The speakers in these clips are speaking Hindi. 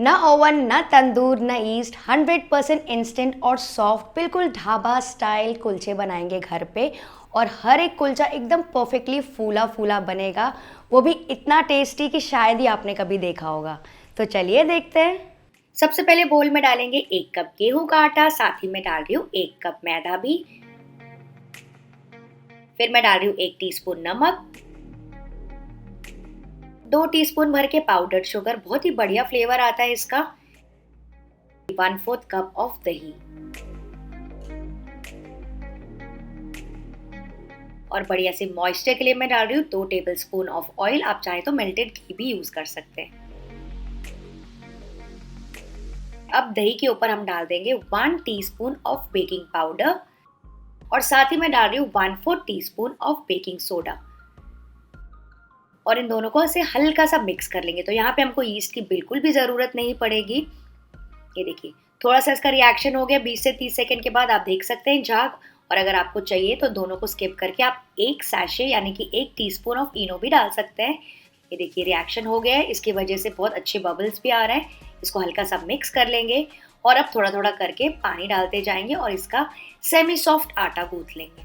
ना ओवन ना तंदूर ना ईस्ट, 100% इंस्टेंट और सॉफ्ट, बिल्कुल ढाबा स्टाइल कुलचे बनाएंगे घर पे। और हर एक कुलचा एकदम परफेक्टली फूला फूला बनेगा, वो भी इतना टेस्टी कि शायद ही आपने कभी देखा होगा। तो चलिए देखते हैं। सबसे पहले बोल में डालेंगे 1 कप गेहूं का आटा, साथ ही में डाल रही हूँ 1 कप मैदा भी। फिर मैं डाल रही हूँ 1 टीस्पून नमक, 2 टीस्पून भर के पाउडर शुगर, बहुत ही बढ़िया फ्लेवर आता है इसका। 1/4 कप ऑफ दही और बढ़िया से मॉइस्चर के लिए मैं डाल रही हूँ 2 टेबलस्पून ऑफ ऑयल। आप चाहे तो मेल्टेड घी भी यूज कर सकते हैं। अब दही के ऊपर हम डाल देंगे 1 टीस्पून ऑफ बेकिंग पाउडर और साथ ही मैं डाल रही हूँ 1/4 टीस्पून ऑफ बेकिंग सोडा और इन दोनों को ऐसे हल्का सा मिक्स कर लेंगे। तो यहाँ पे हमको ईस्ट की बिल्कुल भी जरूरत नहीं पड़ेगी। ये देखिए थोड़ा सा इसका रिएक्शन हो गया, 20 से 30 सेकंड के बाद आप देख सकते हैं झाग। और अगर आपको चाहिए तो दोनों को स्किप करके आप 1 सैशे यानी कि 1 टीस्पून ऑफ इनो भी डाल सकते हैं। ये देखिए रिएक्शन हो गया है, इसकी वजह से बहुत अच्छे बबल्स भी आ रहे हैं। इसको हल्का सा मिक्स कर लेंगे और अब थोड़ा थोड़ा करके पानी डालते जाएंगे और इसका सेमी सॉफ्ट आटा गूंथ लेंगे।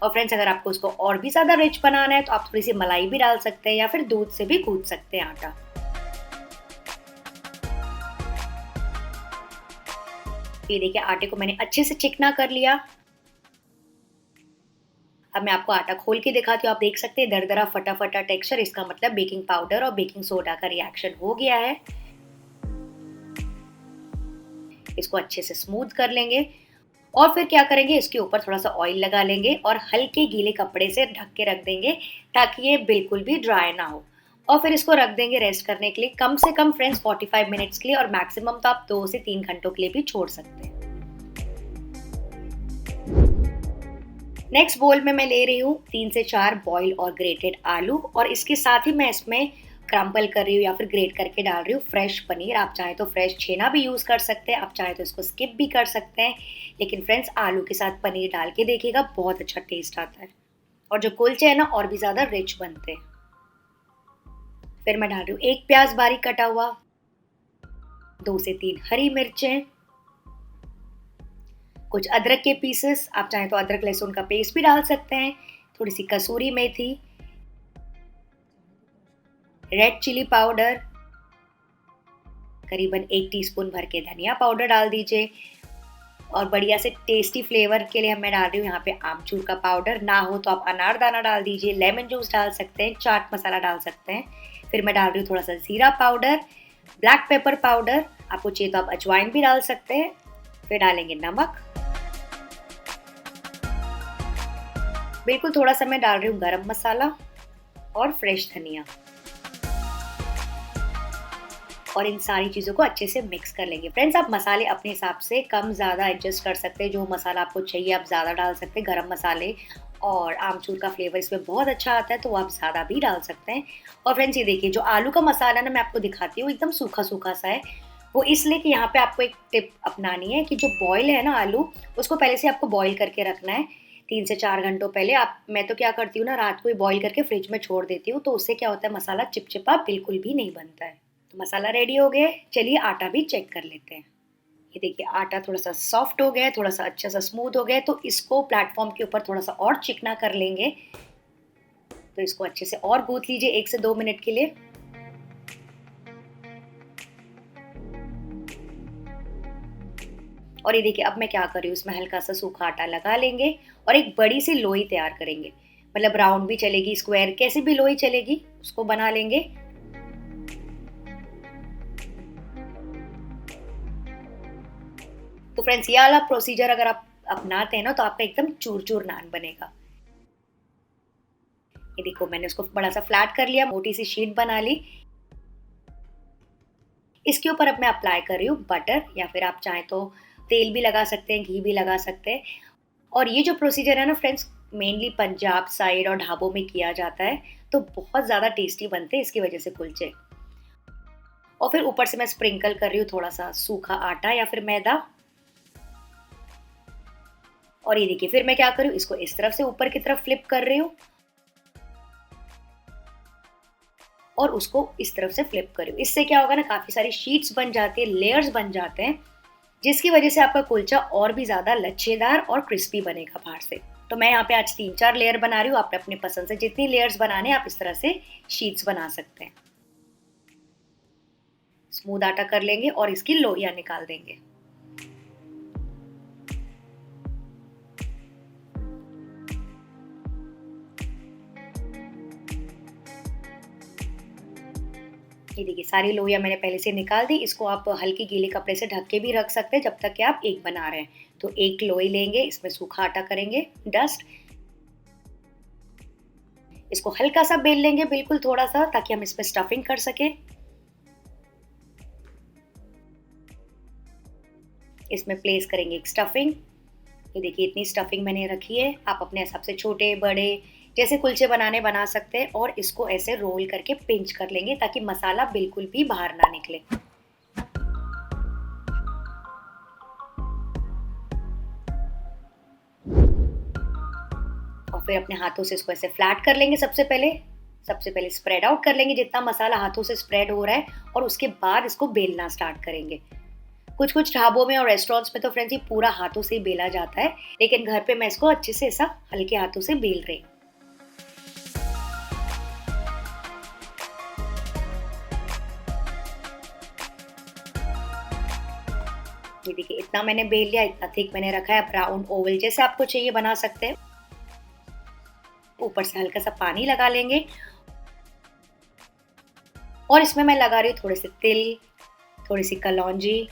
और फ्रेंड्स अगर आपको इसको और भी ज़्यादा रिच बनाना है तो आप थोड़ी सी मलाई भी डाल सकते हैं या फिर दूध से भी गूंथ सकते हैं आटा। ये देखिए आटे को मैंने अच्छे से चिकना कर लिया। अब मैं आपको आटा खोल के दिखाती हूँ। आप देख सकते हैं दरदरा फटा फटा टेक्सचर, इसका मतलब बेकिंग पाउडर और बेकिंग सोडा का रिएक्शन हो गया है। इसको अच्छे से स्मूथ कर लेंगे और फिर क्या करेंगे, इसके ऊपर थोड़ा सा ऑयल लगा लेंगे और हल्के गीले कपड़े से ढक के रख देंगे ताकि ये बिल्कुल भी ड्राई ना हो। और फिर इसको रख देंगे रेस्ट करने के लिए कम से कम फ्रेंड्स 45 मिनट्स के लिए, और मैक्सिमम तो आप 2 से 3 घंटों के लिए भी छोड़ सकते हैं। नेक्स्ट बोल में मैं ले रही हूँ 3 से 4 बॉइल और ग्रेटेड आलू और इसके साथ ही मैं इसमें क्रम्पल कर रही हूँ या फिर ग्रेट करके डाल रही हूँ फ्रेश पनीर। आप चाहे तो फ्रेश छेना भी यूज़ कर सकते हैं, आप चाहे तो इसको स्किप भी कर सकते हैं, लेकिन फ्रेंड्स आलू के साथ पनीर डाल के देखिएगा बहुत अच्छा टेस्ट आता है और जो कुलचे है ना और भी ज़्यादा रिच बनते हैं। फिर मैं डाल रही हूँ 1 प्याज बारीक कटा हुआ, 2 से 3 हरी मिर्चें, कुछ अदरक के पीसेस, आप चाहे तो अदरक लहसुन का पेस्ट भी डाल सकते हैं, थोड़ी सी कसूरी मेथी, रेड चिली पाउडर, करीबन 1 टीस्पून भर के धनिया पाउडर डाल दीजिए और बढ़िया से टेस्टी फ्लेवर के लिए मैं डाल रही हूँ यहाँ पे आमचूर का पाउडर, ना हो तो आप अनारदाना डाल दीजिए, लेमन जूस डाल सकते हैं, चाट मसाला डाल सकते हैं। फिर मैं डाल रही हूँ थोड़ा सा जीरा पाउडर, ब्लैक पेपर पाउडर, आपको चाहिए तो आप अजवाइन भी डाल सकते हैं। फिर डालेंगे नमक, बिल्कुल थोड़ा सा मैं डाल रही हूँ गरम मसाला और फ्रेश धनिया और इन सारी चीज़ों को अच्छे से मिक्स कर लेंगे। फ्रेंड्स आप मसाले अपने हिसाब से कम ज़्यादा एडजस्ट कर सकते हैं, जो मसाला आपको चाहिए आप ज़्यादा डाल सकते हैं। गरम मसाले और आमचूर का फ्लेवर इसमें बहुत अच्छा आता है तो आप ज़्यादा भी डाल सकते हैं। और फ्रेंड्स ये देखिए जो आलू का मसाला ना मैं आपको दिखाती हूँ एकदम सूखा सूखा सा है, वो इसलिए कि यहाँ पे आपको एक टिप अपनानी है कि जो बॉयल है ना आलू, उसको पहले से आपको बॉयल करके रखना है 3 से 4 घंटों पहले। आप मैं तो क्या करती हूँ ना रात को ही बॉयल करके फ्रिज में छोड़ देती हूँ, तो उससे क्या होता है मसाला चिपचिपा बिल्कुल भी नहीं बनता है। तो मसाला रेडी हो गया, चलिए आटा भी चेक कर लेते हैं। ये देखिए आटा थोड़ा सा सॉफ्ट हो गया है, थोड़ा सा अच्छा सा स्मूथ हो गया है, तो इसको प्लेटफॉर्म के ऊपर थोड़ा सा और चिकना कर लेंगे। तो इसको अच्छे से और गूंथ लीजिए 1 से 2 मिनट के लिए। और ये देखिए अब मैं क्या कर रही हूँ, इसमें हल्का सा सूखा आटा लगा लेंगे और एक बड़ी सी लोई तैयार करेंगे, मतलब राउंड भी चलेगी, स्क्वायर, कैसी भी लोई चलेगी, उसको बना लेंगे। तो फ्रेंड्स ये वाला प्रोसीजर अगर आप अपनाते हैं ना तो आपका एकदम चूर चूर नान बनेगा। ये देखो मैंने उसको बड़ा सा फ्लैट कर लिया, मोटी सी शीट बना ली। इसके ऊपर अब मैं अप्लाई कर रही हूँ बटर, या फिर आप चाहें तो तेल भी लगा सकते हैं, घी भी लगा सकते हैं। और ये जो प्रोसीजर है ना फ्रेंड्स मेनली पंजाब साइड और ढाबों में किया जाता है, तो बहुत ज़्यादा टेस्टी बनते हैं इसकी वजह से कुलचे। और फिर ऊपर से मैं स्प्रिंकल कर रही हूँ थोड़ा सा सूखा आटा या फिर मैदा। और ये देखिए फिर मैं क्या कर रही हूँ, इसको इस तरफ से ऊपर की तरफ फ्लिप कर रही हूँ और उसको इस तरफ से फ्लिप करो। इससे क्या होगा ना, काफ़ी सारी शीट्स बन जाती है, लेयर्स बन जाते हैं, जिसकी वजह से आपका कुलचा और भी ज़्यादा लच्छेदार और क्रिस्पी बनेगा बाहर से। तो मैं यहाँ पे आज 3-4 लेयर बना रही हूँ, आप अपने पसंद से जितनी लेयर्स बनाने आप इस तरह से शीट्स बना सकते हैं। स्मूथ आटा कर लेंगे और इसकी लोइयाँ निकाल देंगे। ये देखिए सारी लोइयाँ मैंने पहले से निकाल दी। इसको आप हल्की गीले कपड़े से ढक के भी रख सकते हैं जब तक कि आप एक बना रहे हैं। तो एक लोई लेंगे, इसमें सूखा आटा करेंगे डस्ट, इसको हल्का सा बेल लेंगे, बिल्कुल थोड़ा सा, ताकि हम इसमें स्टफिंग कर सकें। इसमें प्लेस करेंगे एक स्टफिंग। ये देखिए इतनी स्टफिंग मैंने रखी है। आप अपने हिसाब से छोटे बड़े जैसे कुलचे बना सकते हैं और इसको ऐसे रोल करके पिंच कर लेंगे ताकि मसाला बिल्कुल भी बाहर ना निकले। और फिर अपने हाथों से इसको ऐसे फ्लैट कर लेंगे। सबसे पहले स्प्रेड आउट कर लेंगे जितना मसाला हाथों से स्प्रेड हो रहा है, और उसके बाद इसको बेलना स्टार्ट करेंगे। कुछ ढाबों में और रेस्टोरेंट्स में तो फ्रेंड्स ये पूरा हाथों से ही बेला जाता है, लेकिन घर पे मैं इसको अच्छे से ऐसा हल्के हाथों से बेल रही हूँ। ये देखिए इतना मैंने बेल लिया, इतना थिक मैंने रखा है। राउंड ओवल जैसे आपको चाहिए बना सकते हैं। ऊपर से हल्का सा पानी लगा लेंगे और इसमें मैं लगा रही हूँ थोड़े से तिल, थोड़ी सी कलौंजी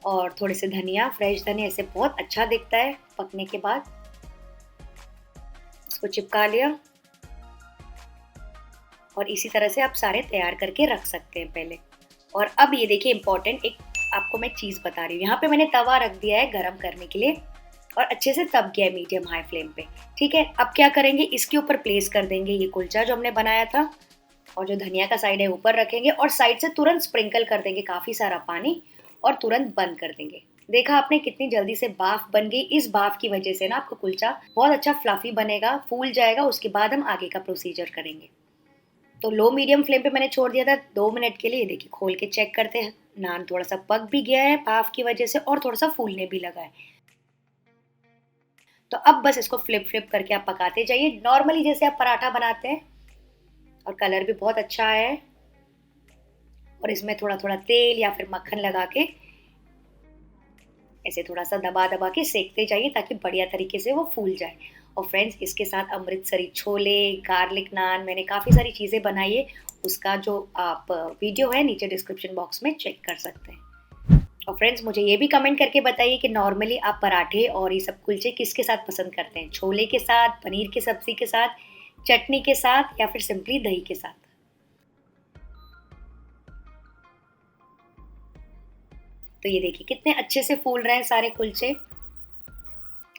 और थोड़े से धनिया, फ्रेश धनिया, इससे बहुत अच्छा दिखता है पकने के बाद। इसको चिपका लिया और इसी तरह से आप सारे तैयार करके रख सकते हैं पहले। और अब ये देखिए इम्पोर्टेंट एक आपको मैं चीज़ बता रही हूँ। यहाँ पे मैंने तवा रख दिया है गरम करने के लिए और अच्छे से तप गया है मीडियम हाई फ्लेम पे। ठीक है, अब क्या करेंगे, इसके ऊपर प्लेस कर देंगे ये कुलचा जो हमने बनाया था, और जो धनिया का साइड है ऊपर रखेंगे और साइड से तुरंत स्प्रिंकल कर देंगे काफ़ी सारा पानी और तुरंत बंद कर देंगे। देखा आपने कितनी जल्दी से भाप बन गई। इस भाप की वजह से ना आपका कुलचा बहुत अच्छा फ्लफी बनेगा, फूल जाएगा। उसके बाद हम आगे का प्रोसीजर करेंगे। तो लो मीडियम फ्लेम पे मैंने छोड़ दिया था 2 मिनट के लिए। देखिए खोल के चेक करते हैं, नान थोड़ा सा पक भी गया है भाप की वजह से और थोड़ा सा फूलने भी लगा है। तो अब बस इसको फ्लिप फ्लिप करके आप पकाते जाइए नॉर्मली जैसे आप पराठा बनाते हैं। और कलर भी बहुत अच्छा आया है। और इसमें थोड़ा थोड़ा तेल या फिर मक्खन लगा के ऐसे थोड़ा सा दबा दबा के सेकते जाइए ताकि बढ़िया तरीके से वो फूल जाए। और फ्रेंड्स इसके साथ अमृतसरी छोले, गार्लिक नान, मैंने काफ़ी सारी चीज़ें बनाई है। उसका जो आप वीडियो है नीचे डिस्क्रिप्शन बॉक्स में चेक कर सकते हैं। और फ्रेंड्स मुझे ये भी कमेंट करके बताइए कि नॉर्मली आप पराठे और ये सब कुलचे किसके साथ पसंद करते हैं, छोले के साथ, पनीर की सब्जी के साथ, चटनी के साथ या फिर सिंपली दही के साथ। तो ये देखिए कितने अच्छे से फूल रहे हैं सारे कुलचे।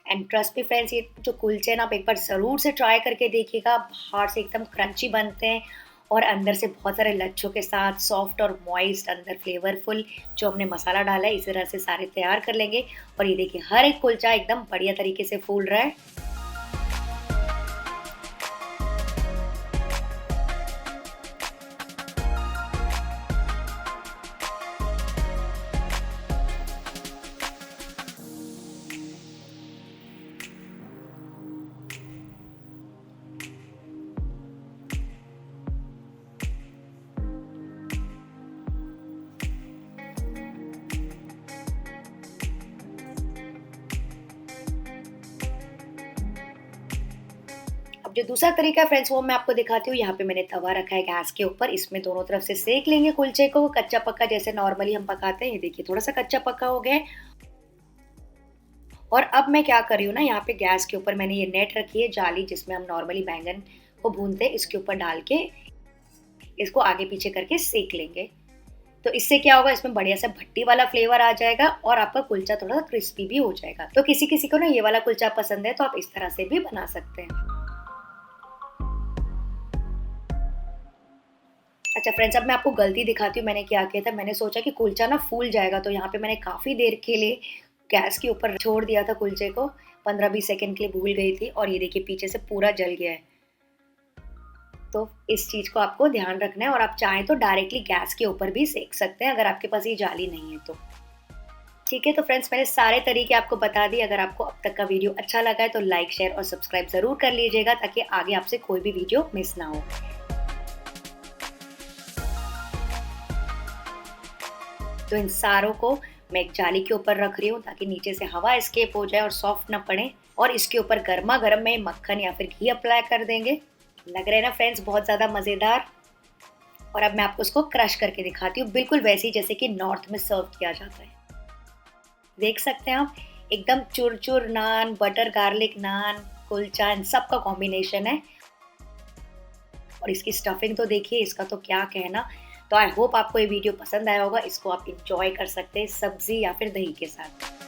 एंड ट्रस्ट मी फ्रेंड्स, ये जो कुलचे ना आप एक बार ज़रूर से ट्राई करके देखिएगा। बाहर से एकदम क्रंची बनते हैं और अंदर से बहुत सारे लच्छों के साथ सॉफ्ट और मॉइस्ट, अंदर फ्लेवरफुल। जो हमने मसाला डाला है इसी तरह से सारे तैयार कर लेंगे। और ये देखिए हर एक कुलचा एकदम बढ़िया तरीके से फूल रहा है। अब जो दूसरा तरीका है फ्रेंड्स वो मैं आपको दिखाती हूँ। यहाँ पे मैंने तवा रखा है गैस के ऊपर, इसमें दोनों तरफ से सेक लेंगे कुलचे को कच्चा पक्का जैसे नॉर्मली हम पकाते हैं। ये देखिए थोड़ा सा कच्चा पक्का हो गया है। और अब मैं क्या कर रही हूँ ना, यहाँ पे गैस के ऊपर मैंने ये नेट रखी है, जाली जिसमें हम नॉर्मली बैंगन को भूनते हैं, इसके ऊपर डाल के इसको आगे पीछे करके सेक लेंगे। तो इससे क्या होगा, इसमें बढ़िया सा भट्टी वाला फ्लेवर आ जाएगा और आपका कुलचा थोड़ा सा क्रिस्पी भी हो जाएगा। तो किसी किसी को ना ये वाला कुलचा पसंद है तो आप इस तरह से भी बना सकते हैं। अच्छा फ्रेंड्स, अब मैं आपको गलती दिखाती हूँ मैंने क्या किया था। मैंने सोचा कि कुलचा ना फूल जाएगा, तो यहाँ पे मैंने काफ़ी देर के लिए गैस के ऊपर छोड़ दिया था कुलचे को। 15-20 सेकंड के लिए भूल गई थी और ये देखिए पीछे से पूरा जल गया है। तो इस चीज़ को आपको ध्यान रखना है और आप चाहें तो डायरेक्टली गैस के ऊपर भी सेक सकते हैं अगर आपके पास ये जाली नहीं है तो। ठीक है, तो फ्रेंड्स मैंने सारे तरीके आपको बता दिए। अगर आपको अब तक का वीडियो अच्छा लगा है तो लाइक, शेयर और सब्सक्राइब ज़रूर कर लीजिएगा ताकि आगे आपसे कोई भी वीडियो मिस ना हो। तो इन सारों को मैं एक जाली के ऊपर रख रही हूँ ताकि नीचे से हवा एस्केप हो जाए और सॉफ्ट ना पड़े, और इसके ऊपर गरमा-गरम में मक्खन या फिर घी अप्लाई कर देंगे। लग रहा है ना फ्रेंड्स बहुत ज़्यादा मज़ेदार। और अब मैं आपको इसको क्रश करके दिखाती हूँ, बिल्कुल वैसे ही जैसे कि नॉर्थ में सर्व किया जाता है। देख सकते हैं आप, एकदम चुर-चुर नान, बटर गार्लिक नान, कुलचा, इन सब का कॉम्बिनेशन है। और इसकी स्टफिंग तो देखिए, इसका तो क्या कहना। तो आई होप आपको ये वीडियो पसंद आया होगा। इसको आप एन्जॉय कर सकते हैं सब्ज़ी या फिर दही के साथ।